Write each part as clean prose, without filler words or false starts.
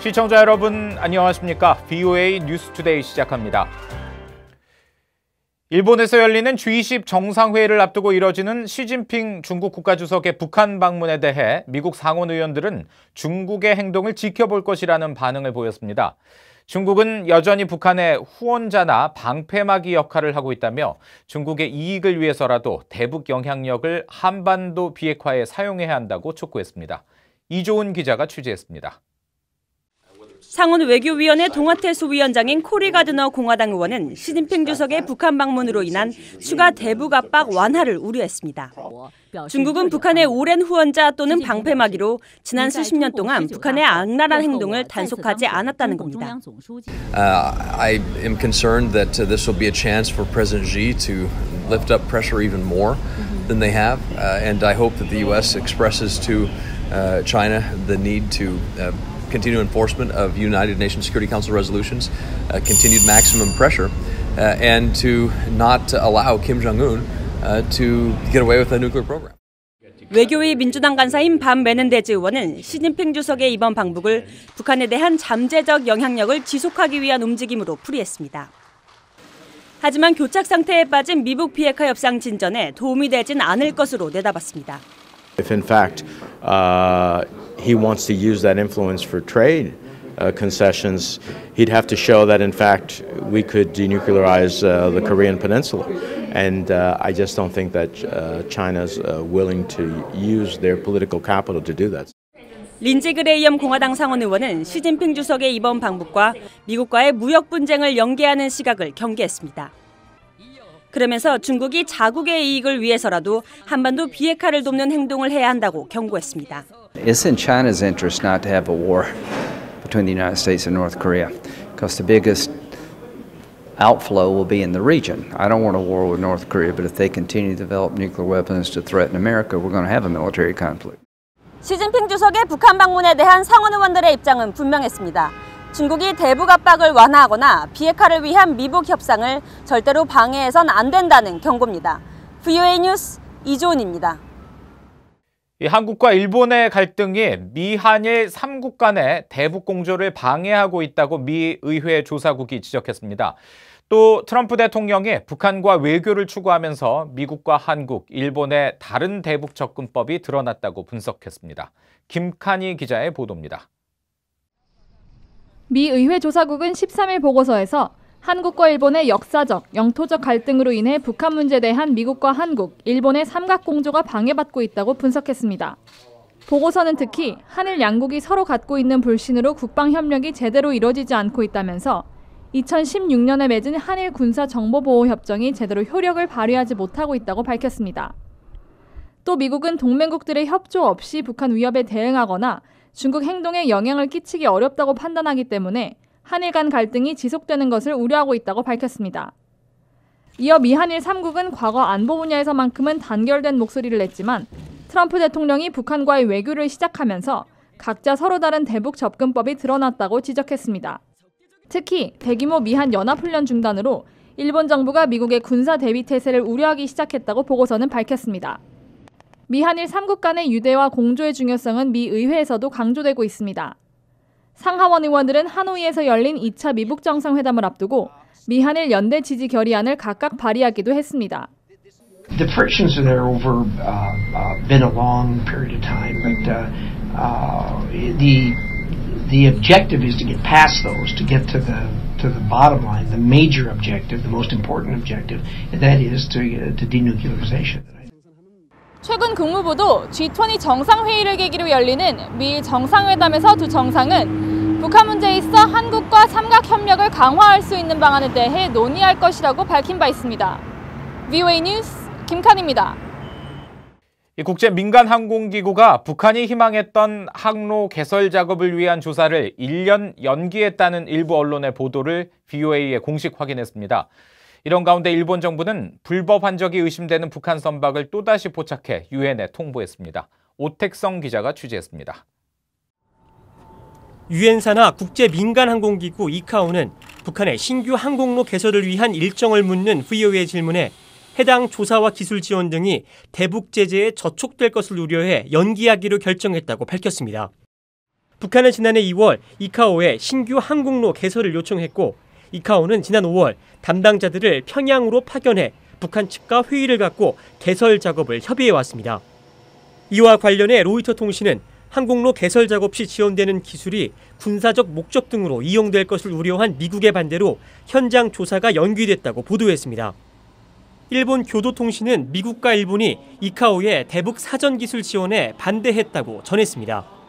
시청자 여러분 안녕하십니까? VOA 뉴스투데이 시작합니다. 일본에서 열리는 G20 정상회의를 앞두고 이뤄지는 시진핑 중국 국가주석의 북한 방문에 대해 미국 상원 의원들은 중국의 행동을 지켜볼 것이라는 반응을 보였습니다. 중국은 여전히 북한의 후원자나 방패막이 역할을 하고 있다며 중국의 이익을 위해서라도 대북 영향력을 한반도 비핵화에 사용해야 한다고 촉구했습니다. 이조은 기자가 취재했습니다. 상원 외교위원회 동아태 소위원장인 코리 가드너 공화당 의원은 시진핑 주석의 북한 방문으로 인한 추가 대북 압박 완화를 우려했습니다. 중국은 북한의 오랜 후원자 또는 방패막이로 지난 수십 년 동안 북한의 악랄한 행동을 단속하지 않았다는 겁니다. I am concerned that this will be a chance for President Xi to lift up pressure even more than they have, and I hope that the U.S. expresses to China the need to continued enforcement of United Nations Security Council resolutions, continued maximum pressure, and to not allow Kim Jong-un to get away with a nuclear program. 외교위 민주당 간사인 반 메넨데즈 의원은 시진핑 주석의 이번 방북을 북한에 대한 잠재적 영향력을 지속하기 위한 움직임으로 풀이했습니다. 하지만 교착 상태에 빠진 미북 비핵화 협상 진전에 도움이 되진 않을 것으로 내다봤습니다. If in fact he wants to use that influence for trade concessions, he'd have to show that in fact we could denuclearize the Korean Peninsula. And I just don't think that China's willing to use their political capital to do that. 린지 그레이엄 공화당 상원 의원은 시진핑 주석의 이번 방북과 미국과의 무역 분쟁을 연계하는 시각을 경계했습니다. 그러면서 중국이 자국의 이익을 위해서라도 한반도 비핵화를 돕는 행동을 해야 한다고 경고했습니다. It's in China's interest not to have a war between the United States and North Korea, because the biggest outflow will be in the region. I don't want a war with North Korea, but if they continue to develop nuclear weapons to threaten America, we're going to have a military conflict. 시진핑 주석의 북한 방문에 대한 상원 의원들의 입장은 분명했습니다. 중국이 대북 압박을 완화하거나 비핵화를 위한 미북 협상을 절대로 방해해선 안 된다는 경고입니다. VOA 뉴스 이조은입니다. 한국과 일본의 갈등이 미한일 3국 간의 대북 공조를 방해하고 있다고 미 의회 조사국이 지적했습니다. 또 트럼프 대통령이 북한과 외교를 추구하면서 미국과 한국, 일본의 다른 대북 접근법이 드러났다고 분석했습니다. 김칸희 기자의 보도입니다. 미 의회 조사국은 13일 보고서에서 한국과 일본의 역사적, 영토적 갈등으로 인해 북한 문제에 대한 미국과 한국, 일본의 삼각공조가 방해받고 있다고 분석했습니다. 보고서는 특히 한일 양국이 서로 갖고 있는 불신으로 국방협력이 제대로 이뤄지지 않고 있다면서 2016년에 맺은 한일 군사정보보호협정이 제대로 효력을 발휘하지 못하고 있다고 밝혔습니다. 또 미국은 동맹국들의 협조 없이 북한 위협에 대응하거나 중국 행동에 영향을 끼치기 어렵다고 판단하기 때문에 한일 간 갈등이 지속되는 것을 우려하고 있다고 밝혔습니다. 이어 미한일 3국은 과거 안보 분야에서만큼은 단결된 목소리를 냈지만 트럼프 대통령이 북한과의 외교를 시작하면서 각자 서로 다른 대북 접근법이 드러났다고 지적했습니다. 특히 대규모 미한 연합훈련 중단으로 일본 정부가 미국의 군사 대비 태세를 우려하기 시작했다고 보고서는 밝혔습니다. 미한일 3국 간의 유대와 공조의 중요성은 미 의회에서도 강조되고 있습니다. 상하원 의원들은 하노이에서 열린 2차 미북 정상회담을 앞두고 미한일 연대 지지 결의안을 각각 발의하기도 했습니다. The frictions are there over been a long period of time, but the objective is to get past those, to get to the bottom line, the major objective, the most important objective, and that is to denuclearization. 최근 국무부도 G20 정상회의를 계기로 열리는 미일 정상회담에서 두 정상은 북한 문제에 있어 한국과 삼각협력을 강화할 수 있는 방안에 대해 논의할 것이라고 밝힌 바 있습니다. VOA 뉴스 김칸입니다. 국제민간항공기구가 북한이 희망했던 항로 개설 작업을 위한 조사를 1년 연기했다는 일부 언론의 보도를 VOA에 공식 확인했습니다. 이런 가운데 일본 정부는 불법 환적이 의심되는 북한 선박을 또다시 포착해 유엔에 통보했습니다. 오택성 기자가 취재했습니다. 유엔사나 국제민간항공기구 이카오는 북한의 신규 항공로 개설을 위한 일정을 묻는 VOA의 질문에 해당 조사와 기술 지원 등이 대북 제재에 저촉될 것을 우려해 연기하기로 결정했다고 밝혔습니다. 북한은 지난해 2월 이카오에 신규 항공로 개설을 요청했고 이카오는 지난 5월 담당자들을 평양으로 파견해 북한 측과 회의를 갖고 개설 작업을 협의해왔습니다. 이와 관련해 로이터 통신은 항공로 개설 작업 시 지원되는 기술이 군사적 목적 등으로 이용될 것을 우려한 미국의 반대로 현장 조사가 연기됐다고 보도했습니다. 일본 교도통신은 미국과 일본이 이카오의 대북 사전기술 지원에 반대했다고 전했습니다.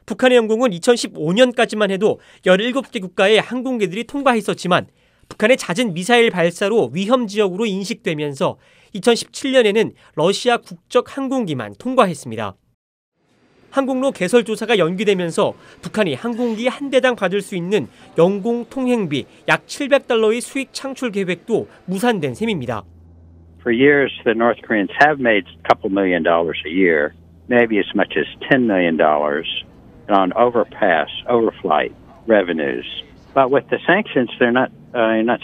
북한의 영공은 2015년까지만 해도 17개 국가의 항공기들이 통과했었지만 북한의 잦은 미사일 발사로 위험 지역으로 인식되면서 2017년에는 러시아 국적 항공기만 통과했습니다. 항공로 개설 조사가 연기되면서 북한이 항공기 한 대당 받을 수 있는 영공 통행비 약 $700의 수익 창출 계획도 무산된 셈입니다. For years, the North Koreans have made a couple $1 million a year, maybe as much as $10 million on overflight revenues. But with the sanctions, you're not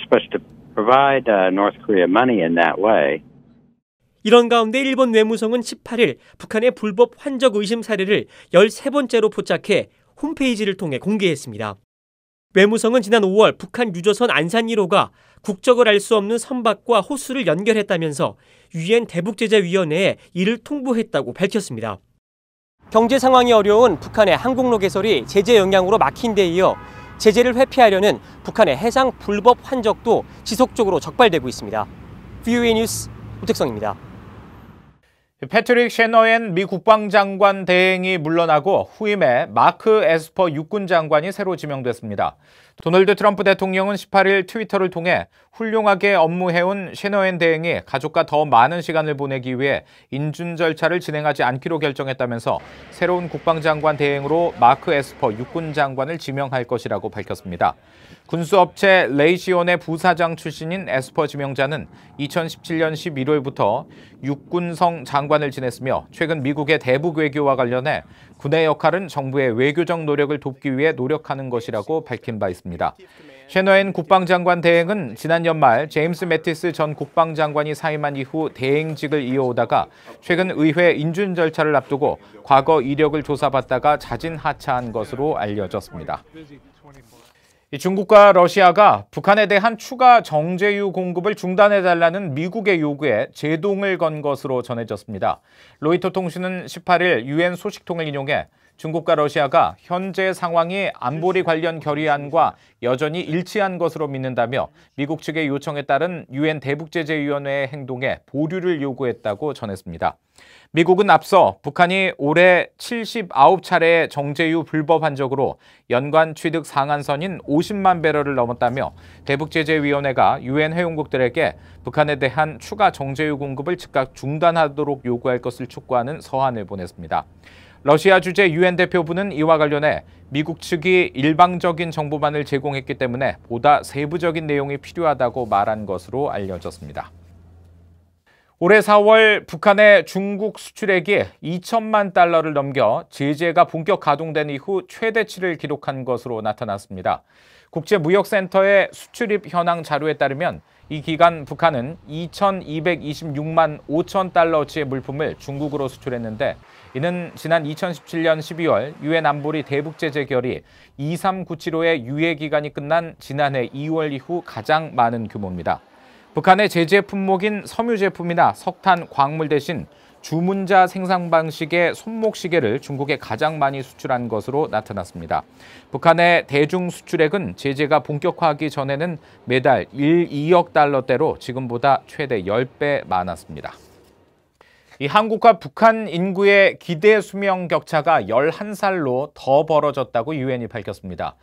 supposed to provide North Korea money in that way. 이런 가운데 일본 외무성은 18일 북한의 불법 환적 의심 사례를 13번째로 포착해 홈페이지를 통해 공개했습니다. 외무성은 지난 5월 북한 유조선 안산 1호가 국적을 알 수 없는 선박과 호수를 연결했다면서 유엔 대북제재위원회에 이를 통보했다고 밝혔습니다. 경제 상황이 어려운 북한의 항공로 개설이 제재 영향으로 막힌 데 이어 제재를 회피하려는 북한의 해상 불법 환적도 지속적으로 적발되고 있습니다. VOA 뉴스 오택성입니다. 패트릭 셰너엔 미 국방장관 대행이 물러나고 후임에 마크 에스퍼 육군 장관이 새로 지명됐습니다. 도널드 트럼프 대통령은 18일 트위터를 통해 훌륭하게 업무해온 셰너엔 대행이 가족과 더 많은 시간을 보내기 위해 인준 절차를 진행하지 않기로 결정했다면서 새로운 국방장관 대행으로 마크 에스퍼 육군 장관을 지명할 것이라고 밝혔습니다. 군수업체 레이시온의 부사장 출신인 에스퍼 지명자는 2017년 11월부터 육군성 장관을 지냈으며 최근 미국의 대북 외교와 관련해 군의 역할은 정부의 외교적 노력을 돕기 위해 노력하는 것이라고 밝힌 바 있습니다. 셰너엔 국방장관 대행은 지난 연말 제임스 매티스 전 국방장관이 사임한 이후 대행직을 이어오다가 최근 의회 인준 절차를 앞두고 과거 이력을 조사받다가 자진 하차한 것으로 알려졌습니다. 중국과 러시아가 북한에 대한 추가 정제유 공급을 중단해달라는 미국의 요구에 제동을 건 것으로 전해졌습니다. 로이터 통신은 18일 유엔 소식통을 인용해 중국과 러시아가 현재 상황이 안보리 관련 결의안과 여전히 일치한 것으로 믿는다며 미국 측의 요청에 따른 유엔 대북제재위원회의 행동에 보류를 요구했다고 전했습니다. 미국은 앞서 북한이 올해 79차례의 정제유 불법 환적으로 연간 취득 상한선인 50만 배럴을 넘었다며 대북제재위원회가 유엔 회원국들에게 북한에 대한 추가 정제유 공급을 즉각 중단하도록 요구할 것을 촉구하는 서한을 보냈습니다. 러시아 주재 유엔 대표부는 이와 관련해 미국 측이 일방적인 정보만을 제공했기 때문에 보다 세부적인 내용이 필요하다고 말한 것으로 알려졌습니다. 올해 4월 북한의 중국 수출액이 2천만 달러를 넘겨 제재가 본격 가동된 이후 최대치를 기록한 것으로 나타났습니다. 국제무역센터의 수출입 현황 자료에 따르면 이 기간 북한은 2,226만 5천 달러어치의 물품을 중국으로 수출했는데 이는 지난 2017년 12월 유엔 안보리 대북제재 결의 2397호의 유예 기간이 끝난 지난해 2월 이후 가장 많은 규모입니다. 북한의 제재 품목인 섬유 제품이나 석탄, 광물 대신 주문자 생산 방식의 손목시계를 중국에 가장 많이 수출한 것으로 나타났습니다. 북한의 대중 수출액은 제재가 본격화하기 전에는 매달 2억 달러대로 지금보다 최대 10배 많았습니다. 이 한국과 북한 인구의 기대 수명 격차가 11살로 더 벌어졌다고 유엔이 밝혔습니다.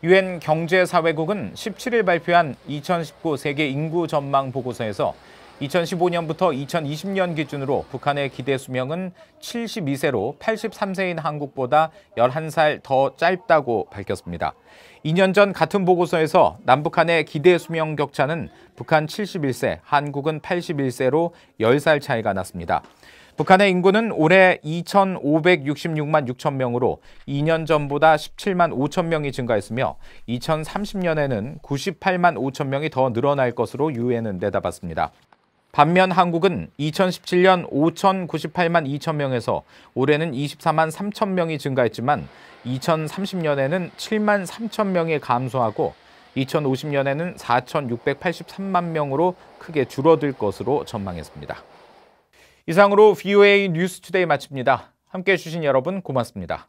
유엔 경제사회국은 17일 발표한 2019 세계 인구 전망 보고서에서 2015년부터 2020년 기준으로 북한의 기대 수명은 72세로 83세인 한국보다 11살 더 짧다고 밝혔습니다. 2년 전 같은 보고서에서 남북한의 기대 수명 격차는 북한 71세, 한국은 81세로 10살 차이가 났습니다. 북한의 인구는 올해 2,566만 6천 명으로 2년 전보다 17만 5천 명이 증가했으며 2030년에는 98만 5천 명이 더 늘어날 것으로 유엔은 내다봤습니다. 반면 한국은 2017년 5,098만 2천 명에서 올해는 24만 3천 명이 증가했지만 2030년에는 7만 3천 명이 감소하고 2050년에는 4,683만 명으로 크게 줄어들 것으로 전망했습니다. 이상으로 VOA 뉴스투데이 마칩니다. 함께해 주신 여러분 고맙습니다.